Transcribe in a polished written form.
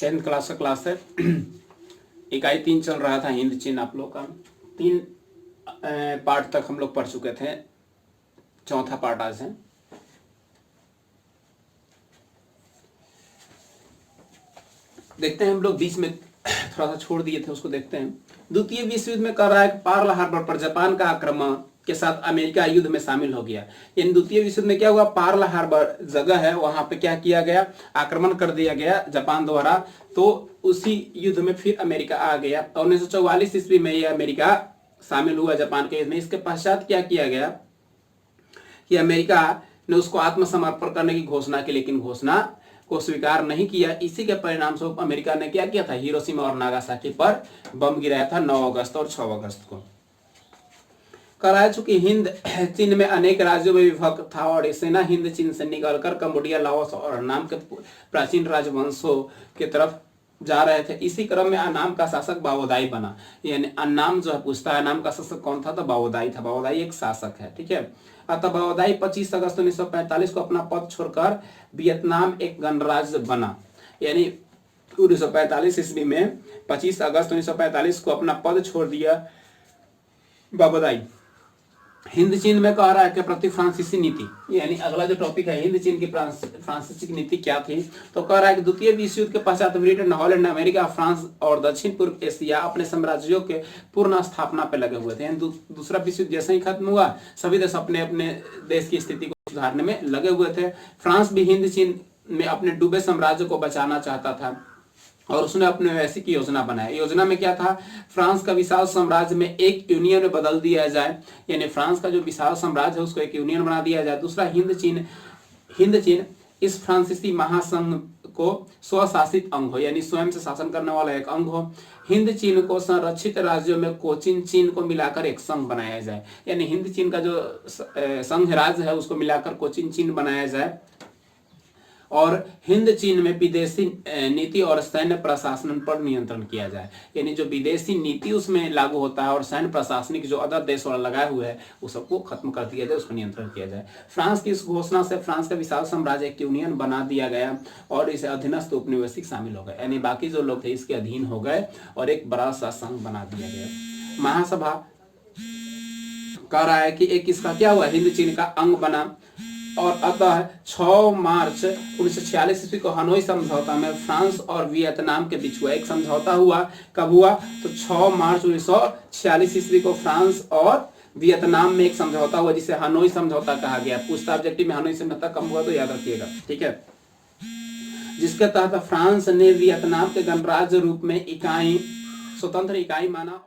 10th class का class है। इकाई 3 चल रहा था हिंद चीन। आप लोग का 3 पार्ट तक हम लोग पढ़ चुके थे, चौथा पार्ट आज है। देखते हैं हम लोग बीच में थोड़ा सा छोड़ दिए थे, उसको देखते हैं। द्वितीय विश्व युद्ध में कह रहा है कि पर्ल हार्बर पर जापान का आक्रमण के साथ अमेरिका युद्ध में शामिल हो गया। यानी द्वितीय विश्व युद्ध में क्या हुआ, पर्ल हार्बर जगह है वहां पे क्या किया गया, आक्रमण कर दिया गया जापान द्वारा। तो उसी युद्ध में फिर अमेरिका आ गया। 1944 ईस्वी में यह अमेरिका शामिल हुआ जापान के युद्ध में। इसके पश्चात क्या किया गया कि अमेरिका ने उसको आत्मसमर्पण करने की घोषणा की, लेकिन घोषणा को स्वीकार नहीं किया। इसी के परिणाम स्वरूप अमेरिका ने क्या किया था, हिरोशिमा और नागासाकी पर बम गिराया था 9 अगस्त और 6 अगस्त को। कराया चूंकि हिंद चीन में अनेक राज्यों में विभक्त था और सेना हिंद चीन से निकलकर कंबोडिया, लाओस और अन्नाम के प्राचीन राजवंशों की तरफ जा रहे थे। इसी क्रम में अन्नाम का शासक बाओदाई बना। यानी अन्नाम जो है पूछता है अन्नाम का शासक कौन था, तो बाओदाई था। बाओदाई एक शासक है, ठीक है। अतः बाओदाई 25 अगस्त 1945 को अपना पद छोड़कर वियतनाम एक गणराज्य बना। यानी 1945 ईस्वी में 25 अगस्त 1945 को अपना पद छोड़ दिया बाओदाई। हिंद चीन में कह रहा है कि प्रति फ्रांसीसी नीति, यानी अगला जो टॉपिक है हिंद चीन की फ्रांसीसी नीति क्या थी। तो कह रहा है कि द्वितीय विश्व युद्ध के पश्चात ब्रिटेन, हॉलैंड, अमेरिका, फ्रांस और दक्षिण पूर्व एशिया अपने साम्राज्यों के पूर्ण स्थापना पे लगे हुए थे। यानी दूसरा विश्व युद्ध जैसे ही खत्म हुआ सभी देश अपने अपने देश की स्थिति को सुधारने में लगे हुए थे। फ्रांस भी हिंद चीन में अपने डूबे साम्राज्य को बचाना चाहता था और उसने अपने वैश्विक योजना बनाया। योजना में क्या था, फ्रांस का विशाल साम्राज्य में एक यूनियन में बदल दिया जाए। यानी फ्रांस का जो विशाल साम्राज्य है उसको एक यूनियन बना दिया जाए। दूसरा हिंद चीन इस फ्रांसीसी महासंघ को स्वशासित अंग हो, यानी स्वयं से शासन करने वाला एक अंग हो। हिंद चीन को संरक्षित राज्यों में कोचिन चीन को मिलाकर एक संघ बनाया जाए। यानी हिंद चीन का जो संघ राज्य है उसको मिलाकर कोचिन चीन बनाया जाए। और हिंद चीन में विदेशी नीति और सैन्य प्रशासन पर नियंत्रण किया जाए। यानी जो विदेशी नीति उसमें लागू होता है और सैन्य प्रशासनिक जो अदर देश वाला लगाए हुए है वो सबको खत्म कर दिया जाए, उसको नियंत्रण किया जाए। फ्रांस की इस घोषणा से फ्रांस का विशाल साम्राज्य एक यूनियन बना दिया गया और इसे अधीनस्थ उपनिवेशिक शामिल हो गए। यानी बाकी जो लोग थे इसके अधीन हो गए और एक बड़ा सा संघ बना दिया गया। महासभा कह रहा है कि एक इसका क्या हुआ, हिंद चीन का अंग बना। और अतः 6 मार्च 1946 ईस्वी को हनोई समझौता में फ्रांस और वियतनाम के बीच हुआ। एक समझौता हुआ, कब हुआ, तो 6 मार्च 1946 ईस्वी को फ्रांस और वियतनाम में एक समझौता हुआ जिसे हनोई समझौता कहा गया। पूछता ऑब्जेक्टिव में हनोई समझौता कब हुआ तो याद रखिएगा, ठीक है। जिसके तहत फ्रांस ने वियतनाम के गणराज्य रूप में स्वतंत्र इकाई माना।